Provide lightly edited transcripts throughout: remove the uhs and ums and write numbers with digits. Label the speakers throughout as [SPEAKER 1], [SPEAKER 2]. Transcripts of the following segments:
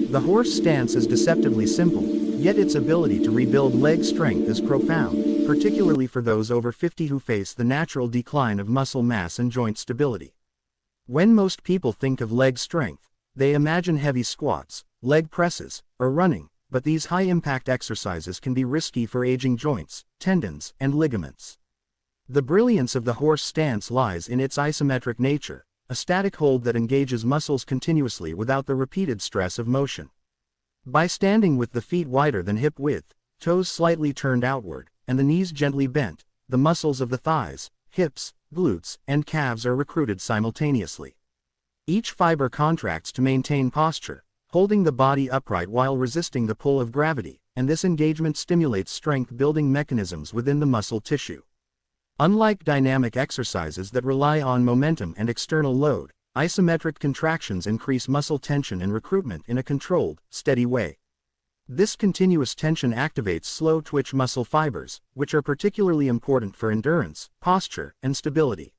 [SPEAKER 1] The horse stance is deceptively simple, yet its ability to rebuild leg strength is profound, particularly for those over 50 who face the natural decline of muscle mass and joint stability. When most people think of leg strength, they imagine heavy squats, leg presses, or running, but these high-impact exercises can be risky for aging joints, tendons, and ligaments. The brilliance of the horse stance lies in its isometric nature, a static hold that engages muscles continuously without the repeated stress of motion. By standing with the feet wider than hip width, toes slightly turned outward, and the knees gently bent, the muscles of the thighs, hips, glutes, and calves are recruited simultaneously. Each fiber contracts to maintain posture, holding the body upright while resisting the pull of gravity, and this engagement stimulates strength-building mechanisms within the muscle tissue. Unlike dynamic exercises that rely on momentum and external load, isometric contractions increase muscle tension and recruitment in a controlled, steady way. This continuous tension activates slow-twitch muscle fibers, which are particularly important for endurance, posture, and stability.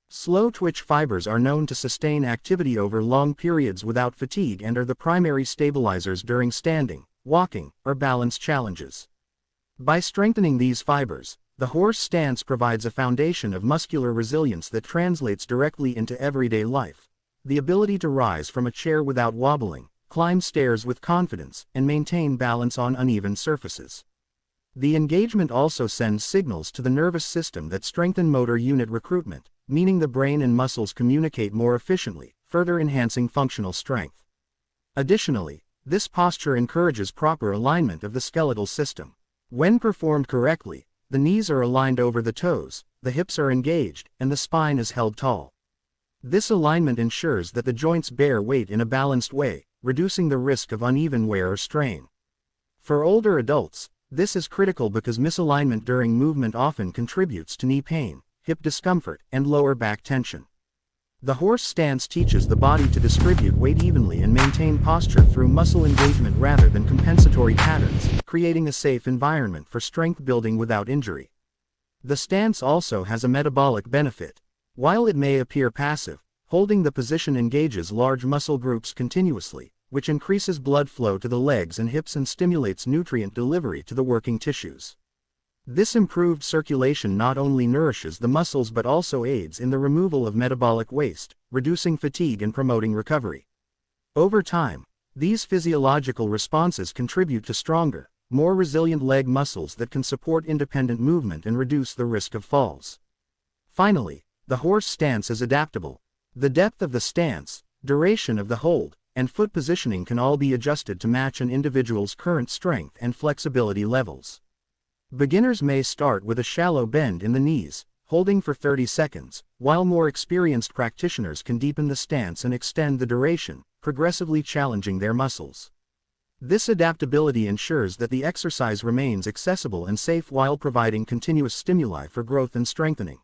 [SPEAKER 1] Slow-twitch fibers are known to sustain activity over long periods without fatigue and are the primary stabilizers during standing, walking, or balance challenges. By strengthening these fibers, the horse stance provides a foundation of muscular resilience that translates directly into everyday life. The ability to rise from a chair without wobbling, climb stairs with confidence, and maintain balance on uneven surfaces. The engagement also sends signals to the nervous system that strengthen motor unit recruitment, meaning the brain and muscles communicate more efficiently, further enhancing functional strength. Additionally, this posture encourages proper alignment of the skeletal system. When performed correctly, the knees are aligned over the toes, the hips are engaged, and the spine is held tall. This alignment ensures that the joints bear weight in a balanced way, reducing the risk of uneven wear or strain. For older adults, this is critical because misalignment during movement often contributes to knee pain, hip discomfort, and lower back tension. The horse stance teaches the body to distribute weight evenly and maintain posture through muscle engagement rather than compensatory patterns, creating a safe environment for strength building without injury. The stance also has a metabolic benefit. While it may appear passive, holding the position engages large muscle groups continuously, which increases blood flow to the legs and hips and stimulates nutrient delivery to the working tissues. This improved circulation not only nourishes the muscles but also aids in the removal of metabolic waste, reducing fatigue and promoting recovery. Over time, these physiological responses contribute to stronger, more resilient leg muscles that can support independent movement and reduce the risk of falls. Finally, the horse stance is adaptable. The depth of the stance, duration of the hold, and foot positioning can all be adjusted to match an individual's current strength and flexibility levels. Beginners may start with a shallow bend in the knees, holding for 30 seconds, while more experienced practitioners can deepen the stance and extend the duration, progressively challenging their muscles. This adaptability ensures that the exercise remains accessible and safe while providing continuous stimuli for growth and strengthening.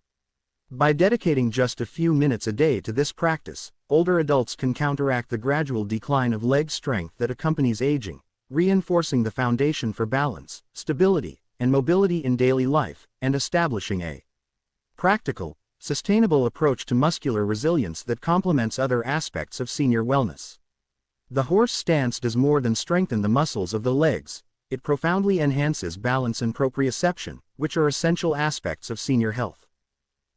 [SPEAKER 1] By dedicating just a few minutes a day to this practice, older adults can counteract the gradual decline of leg strength that accompanies aging, reinforcing the foundation for balance, stability, and mobility in daily life, and establishing a practical, sustainable approach to muscular resilience that complements other aspects of senior wellness. The horse stance does more than strengthen the muscles of the legs, it profoundly enhances balance and proprioception, which are essential aspects of senior health.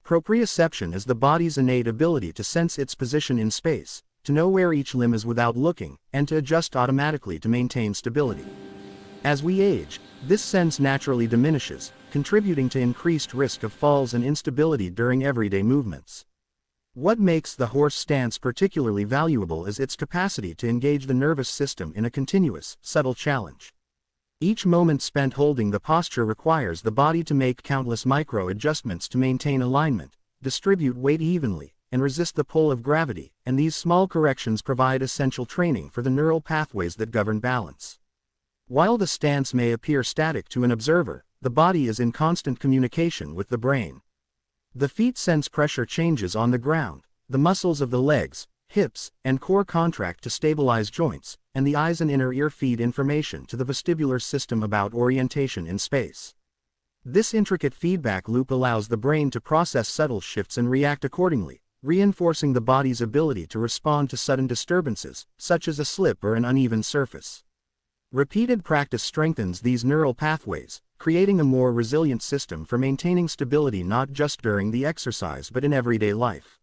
[SPEAKER 1] Proprioception is the body's innate ability to sense its position in space, to know where each limb is without looking, and to adjust automatically to maintain stability. As we age, this sense naturally diminishes, contributing to increased risk of falls and instability during everyday movements. What makes the horse stance particularly valuable is its capacity to engage the nervous system in a continuous, subtle challenge. Each moment spent holding the posture requires the body to make countless micro-adjustments to maintain alignment, distribute weight evenly, and resist the pull of gravity, and these small corrections provide essential training for the neural pathways that govern balance. While the stance may appear static to an observer, the body is in constant communication with the brain. The feet sense pressure changes on the ground, the muscles of the legs, hips, and core contract to stabilize joints, and the eyes and inner ear feed information to the vestibular system about orientation in space. This intricate feedback loop allows the brain to process subtle shifts and react accordingly, reinforcing the body's ability to respond to sudden disturbances, such as a slip or an uneven surface. Repeated practice strengthens these neural pathways, creating a more resilient system for maintaining stability not just during the exercise but in everyday life.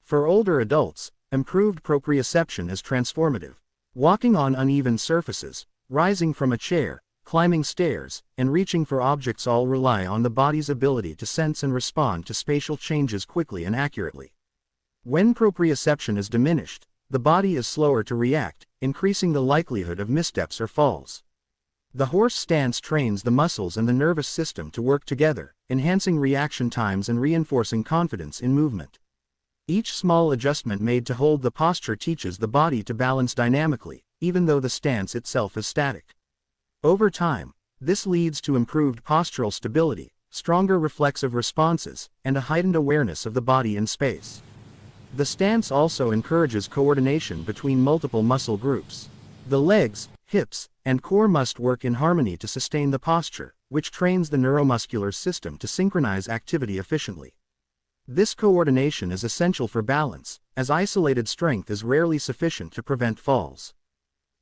[SPEAKER 1] For older adults, improved proprioception is transformative. Walking on uneven surfaces, rising from a chair, climbing stairs, and reaching for objects all rely on the body's ability to sense and respond to spatial changes quickly and accurately. When proprioception is diminished, the body is slower to react, increasing the likelihood of missteps or falls. The horse stance trains the muscles and the nervous system to work together, enhancing reaction times and reinforcing confidence in movement. Each small adjustment made to hold the posture teaches the body to balance dynamically, even though the stance itself is static. Over time, this leads to improved postural stability, stronger reflexive responses, and a heightened awareness of the body in space. The stance also encourages coordination between multiple muscle groups. The legs, hips, and core must work in harmony to sustain the posture, which trains the neuromuscular system to synchronize activity efficiently. This coordination is essential for balance, as isolated strength is rarely sufficient to prevent falls.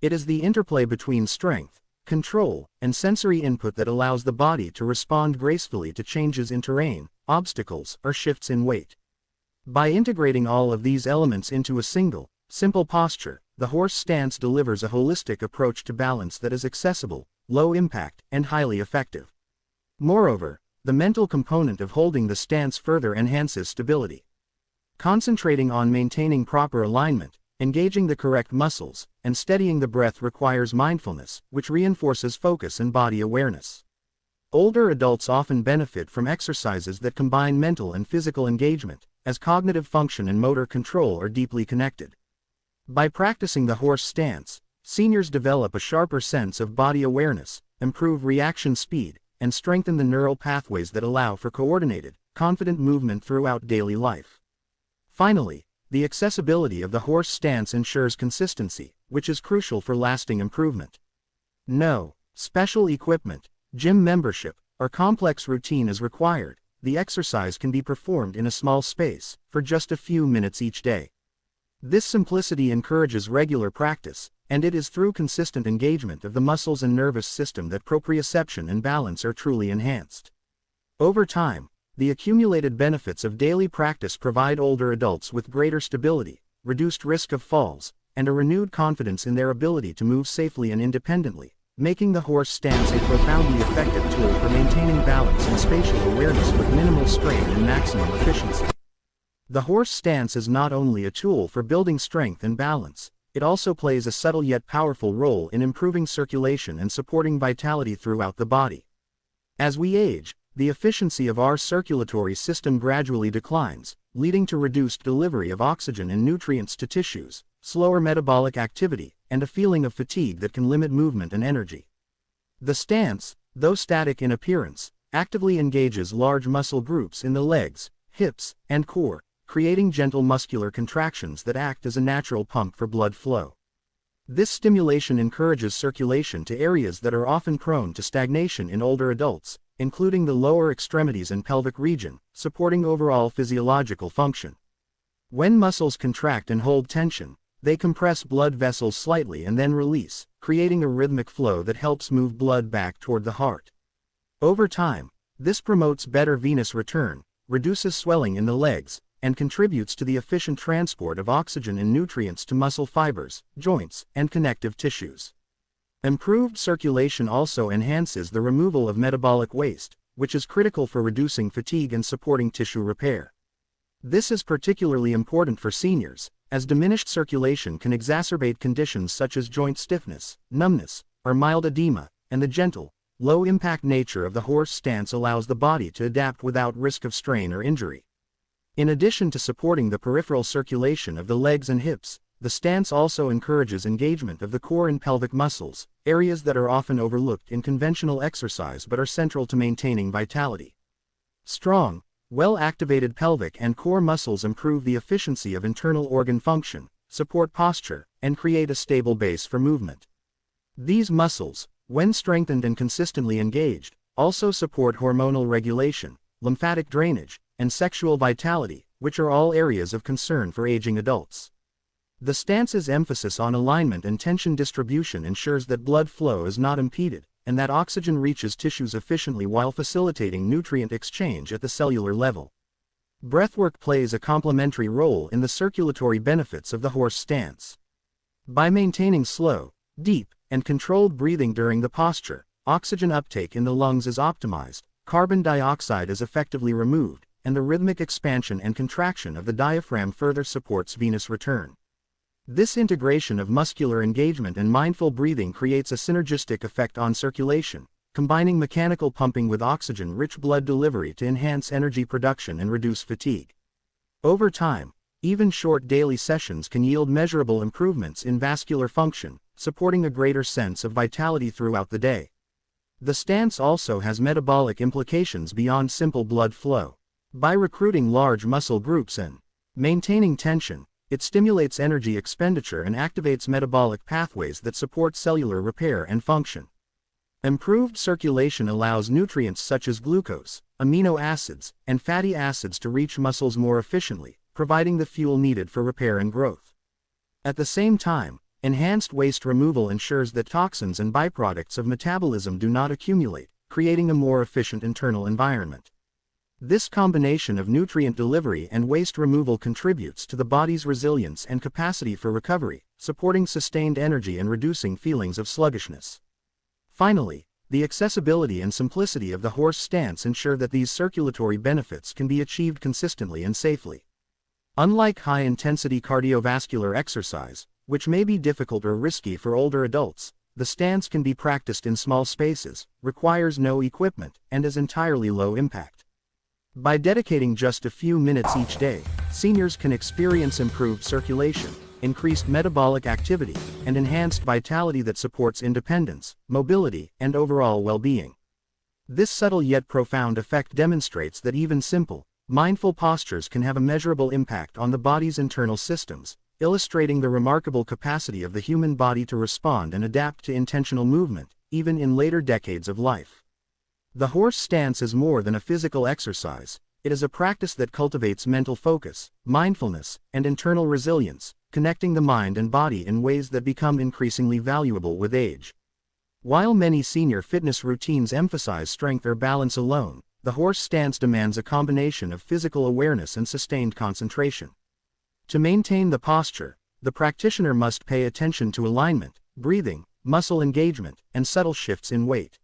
[SPEAKER 1] It is the interplay between strength, control, and sensory input that allows the body to respond gracefully to changes in terrain, obstacles, or shifts in weight. By integrating all of these elements into a single, simple posture, the horse stance delivers a holistic approach to balance that is accessible, low impact, and highly effective. Moreover, the mental component of holding the stance further enhances stability. Concentrating on maintaining proper alignment, engaging the correct muscles, and steadying the breath requires mindfulness, which reinforces focus and body awareness. Older adults often benefit from exercises that combine mental and physical engagement, as cognitive function and motor control are deeply connected. By practicing the horse stance, seniors develop a sharper sense of body awareness, improve reaction speed, and strengthen the neural pathways that allow for coordinated, confident movement throughout daily life. Finally, the accessibility of the horse stance ensures consistency, which is crucial for lasting improvement. No special equipment, gym membership, or complex routine is required. The exercise can be performed in a small space, for just a few minutes each day. This simplicity encourages regular practice, and it is through consistent engagement of the muscles and nervous system that proprioception and balance are truly enhanced. Over time, the accumulated benefits of daily practice provide older adults with greater stability, reduced risk of falls, and a renewed confidence in their ability to move safely and independently, making the horse stance a profoundly effective tool for maintaining balance and spatial awareness with minimal strain and maximum efficiency. The horse stance is not only a tool for building strength and balance, it also plays a subtle yet powerful role in improving circulation and supporting vitality throughout the body. As we age, the efficiency of our circulatory system gradually declines, leading to reduced delivery of oxygen and nutrients to tissues, slower metabolic activity, and a feeling of fatigue that can limit movement and energy. The stance, though static in appearance, actively engages large muscle groups in the legs, hips, and core, creating gentle muscular contractions that act as a natural pump for blood flow. This stimulation encourages circulation to areas that are often prone to stagnation in older adults, including the lower extremities and pelvic region, supporting overall physiological function. When muscles contract and hold tension, they compress blood vessels slightly and then release, creating a rhythmic flow that helps move blood back toward the heart. Over time, this promotes better venous return, reduces swelling in the legs, and contributes to the efficient transport of oxygen and nutrients to muscle fibers, joints, and connective tissues. Improved circulation also enhances the removal of metabolic waste, which is critical for reducing fatigue and supporting tissue repair. This is particularly important for seniors, as diminished circulation can exacerbate conditions such as joint stiffness, numbness, or mild edema, and the gentle, low-impact nature of the horse stance allows the body to adapt without risk of strain or injury. In addition to supporting the peripheral circulation of the legs and hips, the stance also encourages engagement of the core and pelvic muscles, areas that are often overlooked in conventional exercise but are central to maintaining vitality. Strong, well-activated pelvic and core muscles improve the efficiency of internal organ function, support posture, and create a stable base for movement. These muscles, when strengthened and consistently engaged, also support hormonal regulation, lymphatic drainage, and sexual vitality, which are all areas of concern for aging adults. The stance's emphasis on alignment and tension distribution ensures that blood flow is not impeded, and that oxygen reaches tissues efficiently while facilitating nutrient exchange at the cellular level. Breathwork plays a complementary role in the circulatory benefits of the horse stance. By maintaining slow, deep, and controlled breathing during the posture, oxygen uptake in the lungs is optimized, carbon dioxide is effectively removed, and the rhythmic expansion and contraction of the diaphragm further supports venous return. This integration of muscular engagement and mindful breathing creates a synergistic effect on circulation, combining mechanical pumping with oxygen-rich blood delivery to enhance energy production and reduce fatigue. Over time, even short daily sessions can yield measurable improvements in vascular function, supporting a greater sense of vitality throughout the day. The stance also has metabolic implications beyond simple blood flow. By recruiting large muscle groups and maintaining tension, it stimulates energy expenditure and activates metabolic pathways that support cellular repair and function. Improved circulation allows nutrients such as glucose, amino acids, and fatty acids to reach muscles more efficiently, providing the fuel needed for repair and growth. At the same time, enhanced waste removal ensures that toxins and byproducts of metabolism do not accumulate, creating a more efficient internal environment. This combination of nutrient delivery and waste removal contributes to the body's resilience and capacity for recovery, supporting sustained energy and reducing feelings of sluggishness. Finally, the accessibility and simplicity of the horse stance ensure that these circulatory benefits can be achieved consistently and safely. Unlike high-intensity cardiovascular exercise, which may be difficult or risky for older adults, the stance can be practiced in small spaces, requires no equipment, and is entirely low impact. By dedicating just a few minutes each day, seniors can experience improved circulation, increased metabolic activity, and enhanced vitality that supports independence, mobility, and overall well-being. This subtle yet profound effect demonstrates that even simple, mindful postures can have a measurable impact on the body's internal systems, illustrating the remarkable capacity of the human body to respond and adapt to intentional movement, even in later decades of life. The horse stance is more than a physical exercise. It is a practice that cultivates mental focus, mindfulness, and internal resilience, connecting the mind and body in ways that become increasingly valuable with age. While many senior fitness routines emphasize strength or balance alone, the horse stance demands a combination of physical awareness and sustained concentration. To maintain the posture, the practitioner must pay attention to alignment, breathing, muscle engagement, and subtle shifts in weight.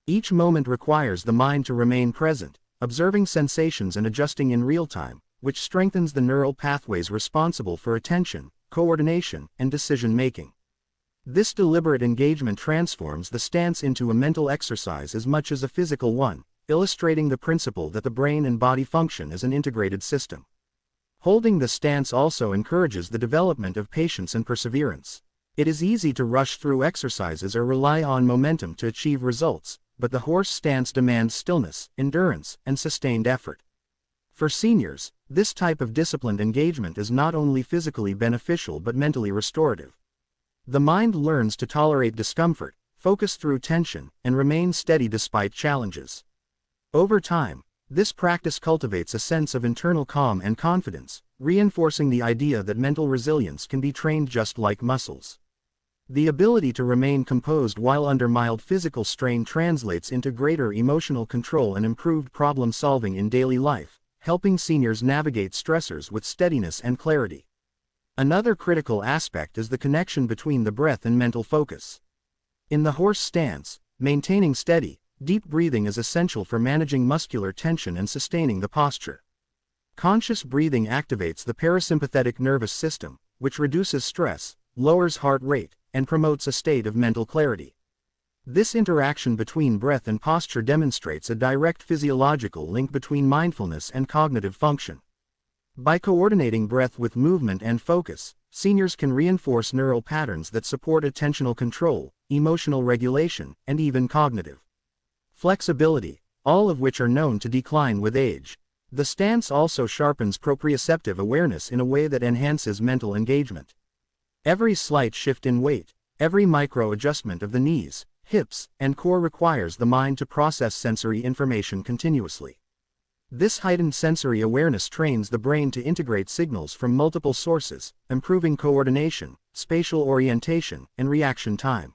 [SPEAKER 1] Each moment requires the mind to remain present, observing sensations and adjusting in real time, which strengthens the neural pathways responsible for attention, coordination, and decision-making. This deliberate engagement transforms the stance into a mental exercise as much as a physical one, illustrating the principle that the brain and body function as an integrated system. Holding the stance also encourages the development of patience and perseverance. It is easy to rush through exercises or rely on momentum to achieve results, but the horse stance demands stillness, endurance, and sustained effort. For seniors, this type of disciplined engagement is not only physically beneficial but mentally restorative. The mind learns to tolerate discomfort, focus through tension, and remain steady despite challenges. Over time, this practice cultivates a sense of internal calm and confidence, reinforcing the idea that mental resilience can be trained just like muscles. The ability to remain composed while under mild physical strain translates into greater emotional control and improved problem-solving in daily life, helping seniors navigate stressors with steadiness and clarity. Another critical aspect is the connection between the breath and mental focus. In the horse stance, maintaining steady, deep breathing is essential for managing muscular tension and sustaining the posture. Conscious breathing activates the parasympathetic nervous system, which reduces stress, lowers heart rate, and promotes a state of mental clarity. This interaction between breath and posture demonstrates a direct physiological link between mindfulness and cognitive function. By coordinating breath with movement and focus, seniors can reinforce neural patterns that support attentional control, emotional regulation, and even cognitive flexibility, all of which are known to decline with age. The stance also sharpens proprioceptive awareness in a way that enhances mental engagement. Every slight shift in weight, every micro-adjustment of the knees, hips, and core requires the mind to process sensory information continuously. This heightened sensory awareness trains the brain to integrate signals from multiple sources, improving coordination, spatial orientation, and reaction time.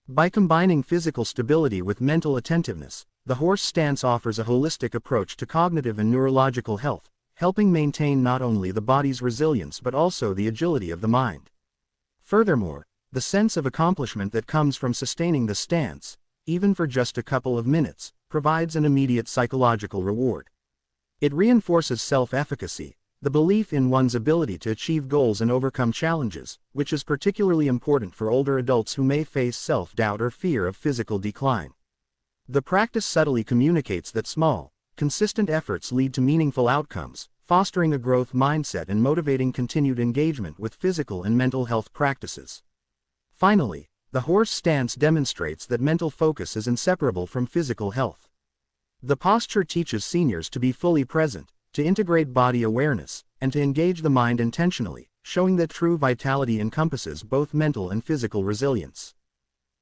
[SPEAKER 1] By combining physical stability with mental attentiveness, the horse stance offers a holistic approach to cognitive and neurological health, helping maintain not only the body's resilience but also the agility of the mind. Furthermore, the sense of accomplishment that comes from sustaining the stance, even for just a couple of minutes, provides an immediate psychological reward. It reinforces self-efficacy, the belief in one's ability to achieve goals and overcome challenges, which is particularly important for older adults who may face self-doubt or fear of physical decline. The practice subtly communicates that small, consistent efforts lead to meaningful outcomes, fostering a growth mindset and motivating continued engagement with physical and mental health practices. Finally, the horse stance demonstrates that mental focus is inseparable from physical health. The posture teaches seniors to be fully present, to integrate body awareness, and to engage the mind intentionally, showing that true vitality encompasses both mental and physical resilience.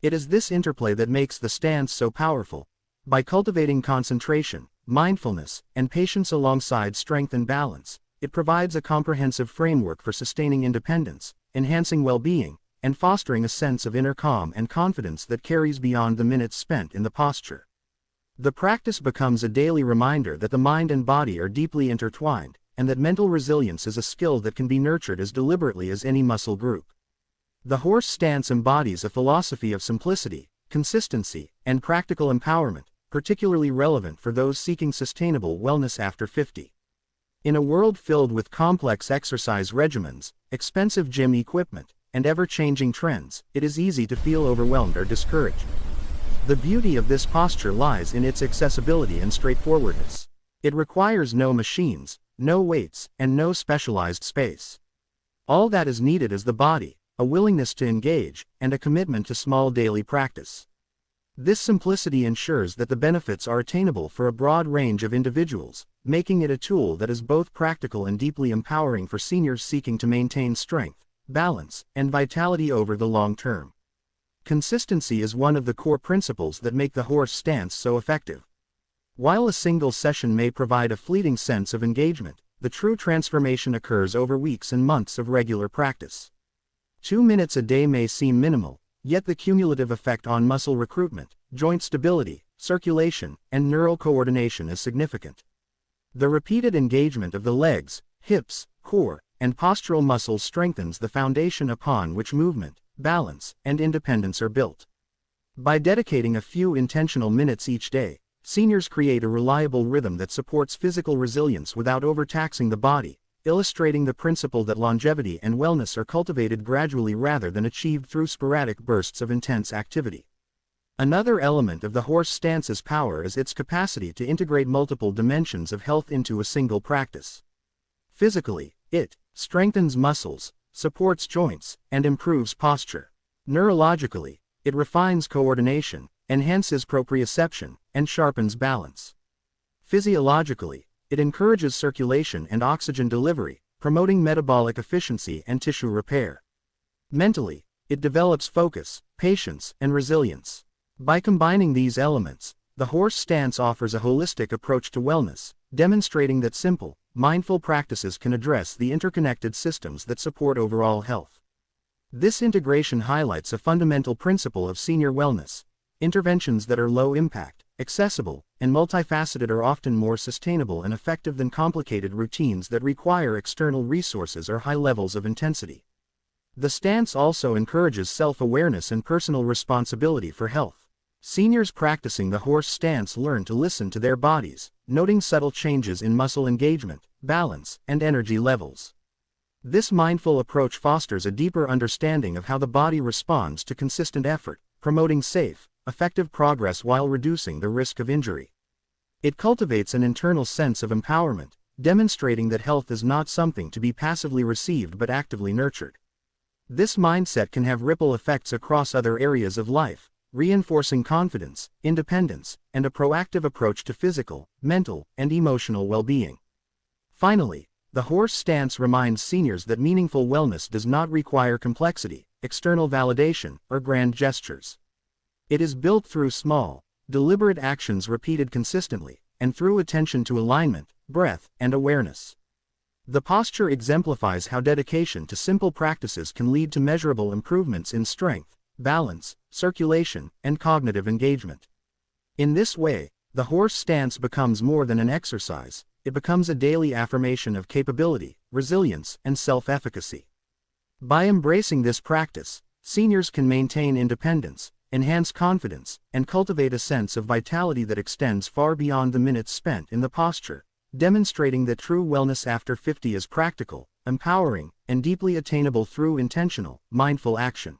[SPEAKER 1] It is this interplay that makes the stance so powerful. By cultivating concentration, mindfulness, and patience alongside strength and balance, it provides a comprehensive framework for sustaining independence, enhancing well-being, and fostering a sense of inner calm and confidence that carries beyond the minutes spent in the posture. The practice becomes a daily reminder that the mind and body are deeply intertwined, and that mental resilience is a skill that can be nurtured as deliberately as any muscle group. The horse stance embodies a philosophy of simplicity, consistency, and practical empowerment, particularly relevant for those seeking sustainable wellness after 50. In a world filled with complex exercise regimens, expensive gym equipment, and ever-changing trends, it is easy to feel overwhelmed or discouraged. The beauty of this posture lies in its accessibility and straightforwardness. It requires no machines, no weights, and no specialized space. All that is needed is the body, a willingness to engage, and a commitment to small daily practice. This simplicity ensures that the benefits are attainable for a broad range of individuals, making it a tool that is both practical and deeply empowering for seniors seeking to maintain strength, balance, and vitality over the long term. Consistency is one of the core principles that make the horse stance so effective. While a single session may provide a fleeting sense of engagement, the true transformation occurs over weeks and months of regular practice. 2 minutes a day may seem minimal, yet the cumulative effect on muscle recruitment, joint stability, circulation, and neural coordination is significant. The repeated engagement of the legs, hips, core, and postural muscles strengthens the foundation upon which movement, balance, and independence are built. By dedicating a few intentional minutes each day, seniors create a reliable rhythm that supports physical resilience without overtaxing the body, illustrating the principle that longevity and wellness are cultivated gradually rather than achieved through sporadic bursts of intense activity. Another element of the horse stance's power is its capacity to integrate multiple dimensions of health into a single practice. Physically, it strengthens muscles, supports joints, and improves posture. Neurologically, it refines coordination, enhances proprioception, and sharpens balance. Physiologically, it encourages circulation and oxygen delivery, promoting metabolic efficiency and tissue repair. Mentally, it develops focus, patience, and resilience. By combining these elements, the horse stance offers a holistic approach to wellness, demonstrating that simple, mindful practices can address the interconnected systems that support overall health. This integration highlights a fundamental principle of senior wellness. Interventions that are low impact, accessible, and multifaceted are often more sustainable and effective than complicated routines that require external resources or high levels of intensity. The stance also encourages self-awareness and personal responsibility for health. Seniors practicing the horse stance learn to listen to their bodies, noting subtle changes in muscle engagement, balance, and energy levels. This mindful approach fosters a deeper understanding of how the body responds to consistent effort, promoting safe, effective progress while reducing the risk of injury. It cultivates an internal sense of empowerment, demonstrating that health is not something to be passively received but actively nurtured. This mindset can have ripple effects across other areas of life, reinforcing confidence, independence, and a proactive approach to physical, mental, and emotional well-being. Finally, the horse stance reminds seniors that meaningful wellness does not require complexity, external validation, or grand gestures. It is built through small, deliberate actions repeated consistently, and through attention to alignment, breath, and awareness. The posture exemplifies how dedication to simple practices can lead to measurable improvements in strength, balance, circulation, and cognitive engagement. In this way, the horse stance becomes more than an exercise, it becomes a daily affirmation of capability, resilience, and self-efficacy. By embracing this practice, seniors can maintain independence, enhance confidence, and cultivate a sense of vitality that extends far beyond the minutes spent in the posture, demonstrating that true wellness after 50 is practical, empowering, and deeply attainable through intentional, mindful action.